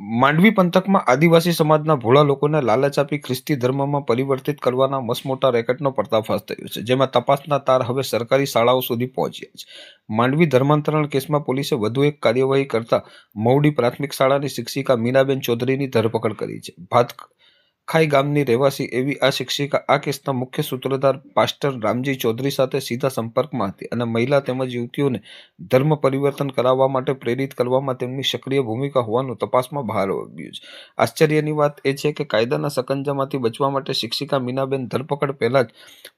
માંડવી પંથકમાં આદિવાસી સમાજના ભોળા લોકોને લાલચ આપી ખ્રિસ્તી ધર્મમાં પરિવર્તિત કરવાના મસમોટા રેકેટનો પર્દાફાશ થયો છે, જેમાં તપાસના તાર હવે સરકારી શાળાઓ સુધી પહોંચ્યા છે. માંડવી ધર્માંતરણ કેસમાં પોલીસે વધુ એક કાર્યવાહી કરતા મવડી પ્રાથમિક શાળાની શિક્ષિકા મીનાબેન ચૌધરીની ધરપકડ કરી છે. ભાતખાઈ ગામની રહેવાસી એવી આ શિક્ષિકા આ કેસના મુખ્ય સૂત્રધાર પાસ્ટર રામજી ચૌધરી સાથે સીધા સંપર્કમાં હતી અને મહિલા તેમજ યુવતીઓને ધર્મ પરિવર્તન કરાવવા માટે પ્રેરિત કરવામાં તેમની સક્રિય ભૂમિકા હોવાનું તપાસમાં બહાર આવ્યું છે. આશ્ચર્યની વાત એ છે કે કાયદાના સકંજામાંથી બચવા માટે શિક્ષિકા મીનાબેન ધરપકડ પહેલા જ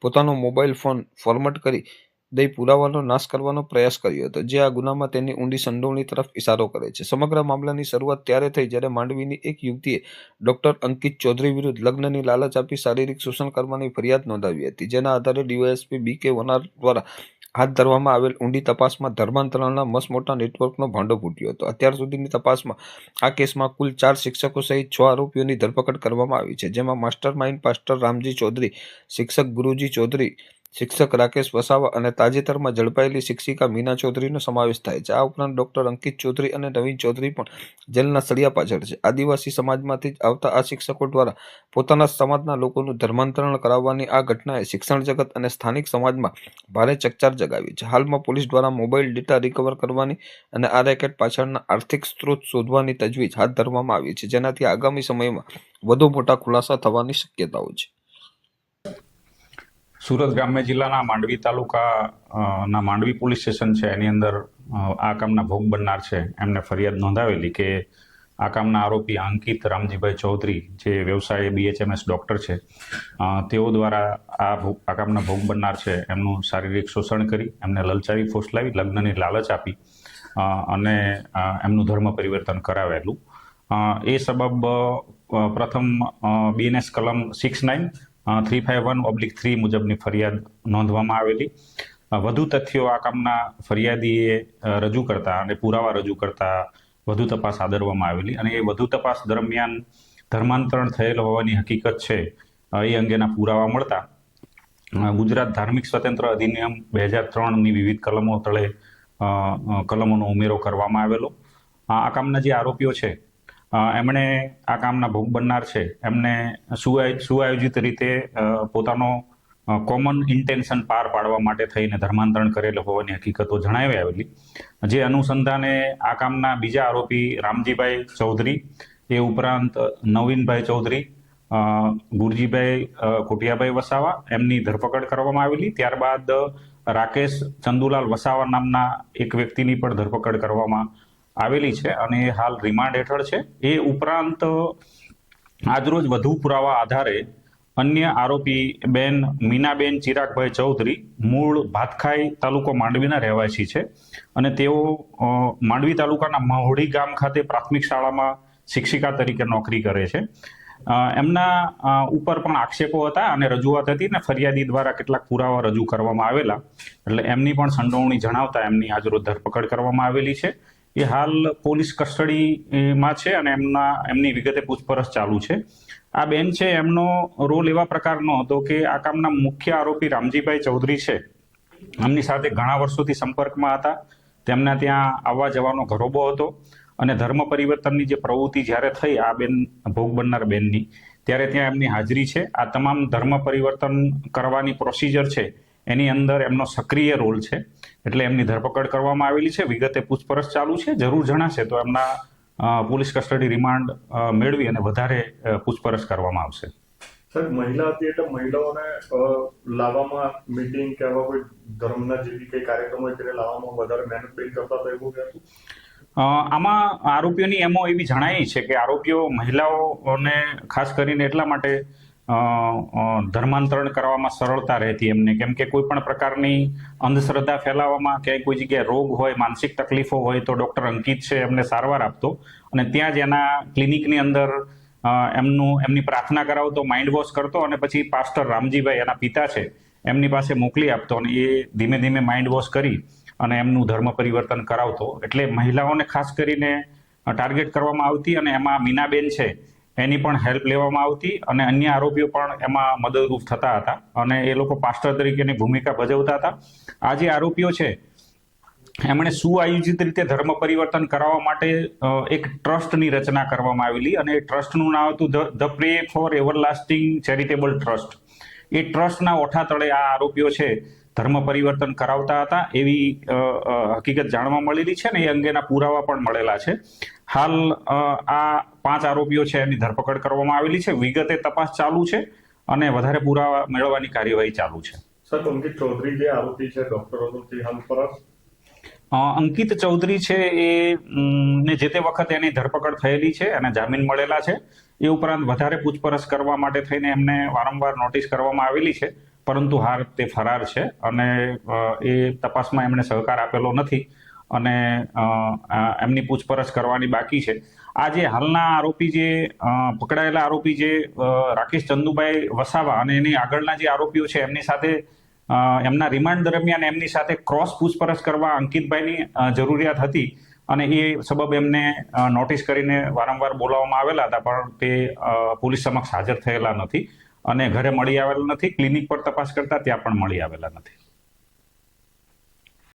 પોતાનો મોબાઈલ ફોન ફોર્મેટ કરી દઈ પુરાવાનો નાશ કરવાનો પ્રયાસ કર્યો હતો, જે આ ગુનામાં તેની ઊંડી સંડોવણી તરફ ઇશારો કરે છે. સમગ્ર મામલાની શરૂઆત ત્યારે થઈ જ્યારે માંડવીની એક યુવતીએ ડોક્ટર અંકિત ચૌધરી વિરુદ્ધ લગ્નની લાલચ આપી શારીરિક શોષણ કરવાની ફરિયાદ નોંધાવી હતી, જેના આધારે ડીવાયએસપી BK વનાર દ્વારા હાથ ધરવામાં આવેલ ઊંડી તપાસમાં ધર્માંતરણના મસમોટા નેટવર્કનો ભાંડો ફૂટ્યો હતો. અત્યાર સુધીની તપાસમાં આ કેસમાં કુલ 4 શિક્ષકો સહિત 6 આરોપીઓની ધરપકડ કરવામાં આવી છે, જેમાં mastermind pastor Ramji Chaudhary, શિક્ષક ગુરુજી ચૌધરી, શિક્ષક રાકેશ વસાવા અને તાજેતરમાં ઝડપાયેલી શિક્ષિકા મીના ચૌધરીનો સમાવેશ થાય છે. આ ઉપરાંત ડોક્ટર અંકિત ચૌધરી અને નવીન ચૌધરી પણ જેલના સળિયા પાછળ છે. આદિવાસી સમાજમાંથી જ આવતા આ શિક્ષકો દ્વારા પોતાના સમાજના લોકોનું ધર્માંતરણ કરાવવાની આ ઘટનાએ શિક્ષણ જગત અને સ્થાનિક સમાજમાં ભારે ચકચાર જગાવી છે. હાલમાં પોલીસ દ્વારા મોબાઈલ ડેટા રિકવર કરવાની અને આ રેકેટ પાછળના આર્થિક સ્ત્રોત શોધવાની તજવીજ હાથ ધરવામાં આવી છે, જેનાથી આગામી સમયમાં વધુ મોટા ખુલાસા થવાની શક્યતાઓ છે. સુરત ગ્રામ્ય જિલ્લાના માંડવી તાલુકા ના માંડવી પોલીસ સ્ટેશન છે, એની અંદર આ કામના ભોગ બનનાર છે એમને ફરિયાદ નોંધાવેલી કે આ કામના આરોપી અંકિત રામજીભાઈ ચૌધરી, જે વ્યવસાય BHMS ડોક્ટર છે, તેઓ દ્વારા આ કામના ભોગ બનનાર છે એમનું શારીરિક શોષણ કરી, એમને લલચાવી ફોસલાવી, લગ્નની લાલચ આપી અને એમનું ધર્મ પરિવર્તન કરાવેલું. એ સબબ પ્રથમ BNS કલમ 69351/3 મુજબની ફરિયાદ નોંધવામાં આવેલી. વધુ તથ્યો આ કામના ફરિયાદીએ રજૂ કરતા અને પુરાવા રજૂ કરતા વધુ તપાસ આદરવામાં આવેલી અને એ વધુ તપાસ દરમિયાન ધર્માંતરણ થયેલ હોવાની હકીકત છે એ અંગેના પુરાવા મળતા ગુજરાત ધાર્મિક સ્વતંત્ર અધિનિયમ 2003ની વિવિધ કલમો તળે કલમોનો ઉમેરો કરવામાં આવેલો. આ કામના જે આરોપીઓ છે એમણે આ કામના ભોગ બનનાર છે એમને સુઆયોજિત રીતે પોતાનો કોમન ઇન્ટેન્શન પાર પાડવા માટે થઈને ધર્માંતરણ કરેલ હોવાની હકીકતો જણાવી આવેલી. જે અનુસંધાને આ કામના બીજા આરોપી રામજીભાઈ ચૌધરી, એ ઉપરાંત નવીનભાઈ ચૌધરી, ગુરજીભાઈ કોટિયાભાઈ વસાવા, એમની ધરપકડ કરવામાં આવેલી. ત્યારબાદ રાકેશ ચંદુલાલ વસાવા નામના એક વ્યક્તિની પણ ધરપકડ કરવામાં આવેલી છે અને એ હાલ રિમાન્ડ હેઠળ છે. એ ઉપરાંત આજરોજ વધુ પુરાવા આધારે અન્ય આરોપી બેન મીનાબેન ચિરાગભાઈ ચૌધરી, મૂળ ભાતખાઈ તાલુકો માંડવીના રહેવાસી છે અને તેઓ માંડવી તાલુકાના મહોડી ગામ ખાતે પ્રાથમિક શાળામાં શિક્ષિકા તરીકે નોકરી કરે છે. એમના ઉપર પણ આક્ષેપો હતા અને રજૂઆત હતી ને ફરિયાદી દ્વારા કેટલાક પુરાવા રજૂ કરવામાં આવેલા, એટલે એમની પણ સંડોવણી જણાવતા એમની આજરોજ ધરપકડ કરવામાં આવેલી છે. એ હાલ પોલીસ કસ્ટડીમાં છે અને એમની વિગતે પૂછપરછ ચાલુ છે. આ બેન છે એમનો રોલ એવા પ્રકારનો હતો કે આ કામના મુખ્ય આરોપી રામજીભાઈ ચૌધરી છે એમની સાથે ઘણા વર્ષોથી સંપર્કમાં હતા. તેમના ત્યાં આવવા જવાનો ઘરોબો હતો અને ધર્મ પરિવર્તનની જે પ્રવૃત્તિ જ્યારે થઈ આ બેન ભોગ બનનાર બેનની, ત્યારે ત્યાં એમની હાજરી છે. આ તમામ ધર્મ પરિવર્તન કરવાની પ્રોસિજર છે એની અંદર એમનો સક્રિય રોલ છે, એટલે એમની ધરપકડ કરવામાં આવેલી છે. વિગતે પૂછપરછ ચાલુ છે. જરૂર જણાશે તો એમના પોલીસ કસ્ટડી રિમાન્ડ મેળવી અને વધારે પૂછપરછ કરવામાં આવશે. સર, મહિલા હતી એટલે મહિલાઓને લાવવામાં મીટિંગ કે આવા કોઈ ધર્મના જેવી કઈ કાર્યક્રમ હોય તેને લાવવામાં વધારે મેનિપ્યુલેટ કરતા હતા એવું હતું? આમાં આરોપીઓની એમો એવી જણાઈ છે કે આરોપીઓ મહિલાઓને ખાસ કરીને એટલા માટે ધર્માંતરણ કરવામાં સરળતા રહેતી એમને, કેમ કે કોઈ પણ પ્રકારની અંધશ્રદ્ધા ફેલાવવામાં કે કોઈ જગ્યાએ રોગ હોય, માનસિક તકલીફો હોય તો ડોક્ટર અંકિત છે એમને સારવાર આપતો અને ત્યાં જ એના ક્લિનિકની અંદર એમની પ્રાર્થના કરાવતો, માઇન્ડ વોશ કરતો અને પછી પાસ્ટર રામજીભાઈ એના પિતા છે એમની પાસે મોકલી આપતો અને એ ધીમે ધીમે માઇન્ડ વોશ કરી અને એમનું ધર્મ પરિવર્તન કરાવતો. એટલે મહિલાઓને ખાસ કરીને ટાર્ગેટ કરવામાં આવતી અને એમાં મીનાબેન છે એની પણ હેલ્પ લેવામાં આવતી અને અન્ય આરોપીઓ પણ એમાં મદદરૂપ થતા હતા અને એ લોકો પાસ્ટર તરીકેની ભૂમિકા ભજવતા હતા. આ જે આરોપીઓ છે એમણે સુઆયોજિત રીતે ધર્મ પરિવર્તન કરાવવા માટે એક ટ્રસ્ટની રચના કરવામાં આવેલી અને એ ટ્રસ્ટનું નામ હતું the pray for everlasting charitable trust. એ ટ્રસ્ટના ઓઠા તળે આ આરોપીઓ છે ધર્મ પરિવર્તન કરાવતા હતા એવી હકીકત જાણવા મળેલી છે ને એ અંગેના પુરાવા પણ મળેલા છે. હાલ આ 5 આરોપીઓ છે એની ધરપકડ કરવામાં આવેલી છે. વિગતે તપાસ ચાલુ છે અને વધારે પુરાવા મેળવવાની કાર્યવાહી ચાલુ છે. સર, અંકિત ચૌધરી જે આરોપી છે ડોક્ટર હતો તે હાલ ફરાર? અંકિત ચૌધરી છે એ ને જે તે વખતે એની ધરપકડ થયેલી છે અને જામીન મળેલા છે. એ ઉપરાંત વધારે પૂછપરછ કરવા માટે થઈને એમને વારંવાર નોટિસ કરવામાં આવેલી છે, પરંતુ હાલ તે ફરાર છે અને એ તપાસમાં એમણે સહકાર આપેલો નથી અને એમની પૂછપરછ કરવાની બાકી છે. આ જે હાલના આરોપી જે પકડાયેલા આરોપી જે રાકેશ ચંદુભાઈ વસાવા અને એની આગળના જે આરોપીઓ છે એમની સાથે એમના રિમાન્ડ દરમિયાન એમની સાથે ક્રોસ પૂછપરછ કરવા અંકિતભાઈની જરૂરિયાત હતી અને એ સબબ એમને નોટિસ કરીને વારંવાર બોલાવવામાં આવેલા હતા, પણ તે પોલીસ સમક્ષ હાજર થયેલા નથી અને ઘરે મળી આવેલા નથી. ક્લિનિક પર તપાસ કરતા ત્યાં પણ મળી આવેલા નથી.